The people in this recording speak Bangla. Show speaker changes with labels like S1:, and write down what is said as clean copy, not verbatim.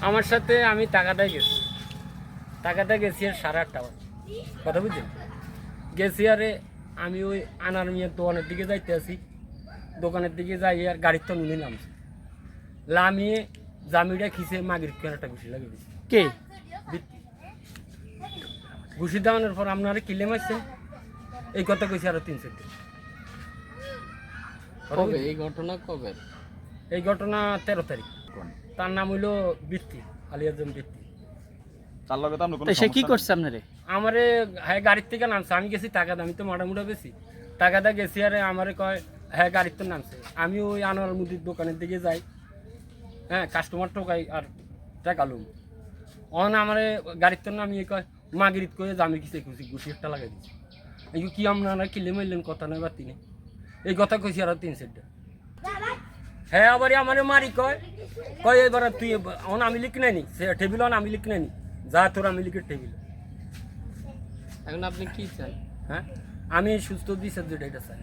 S1: আমার সাথে আমি টাকাটাই গেছি, টাকাটা গেছি আর 8:30 বাজে, কথা বুঝছেন? গেছি আরে আমি ওই আনার মিয়ার দোকানের দিকে যাইতে আছি, দোকানের দিকে যাই আর গাড়ির তো নুনে নামছে, লামিয়ে জামিটা খিসে মাগির একটা ঘুষি লাগিয়ে দিচ্ছে।
S2: কে?
S1: বৃত্তি ঘুষি দেওয়ানোর পর আপনারা কিলে মারছে, এই কথা কইছে আরো 3-4 দিন।
S2: কবে এই ঘটনা কবে?
S1: এই ঘটনা 13 তারিখ। তার নাম হইল বৃত্তি, আলিয়াজম বৃত্তি।
S3: তার লগে তো আমরা কোনো
S2: তো সে কি
S3: সমস্যা
S2: করছে আপনারে?
S1: আমারে হ্যাঁ গাড়ির থেকে নামছে, আমি গেছি টাকা দামি তো মাটামুটা বেশি টাকাটা গেছি আরে আমারে কয় হ্যাঁ গাড়ির তো নামছে, আমি ওই আনোয়ার মুদির দোকানের দিকে যাই, হ্যাঁ কাস্টমার টোকাই আর টাকা লুম অন আমারে গাড়ির তো নামিয়ে কয় মাগরিত করে জামি কিসে খুশি ঘুষি একটা লাগাই দিচ্ছি। এই কি আপনারা কিলে মারলেন কথা নয় বা তিনি এই কথা কইছি আর 3-4 দিন। হ্যাঁ আবার আমারে মারি কয় কয় এবার তুই অন আমি লিখ নেনি সে টেবিল অন আমি লিখ নেনি যা তোর আমি লিখে টেবিল।
S2: এখন আপনি কি চান?
S1: হ্যাঁ আমি সুস্থ বিচার যেটা এটা চাই।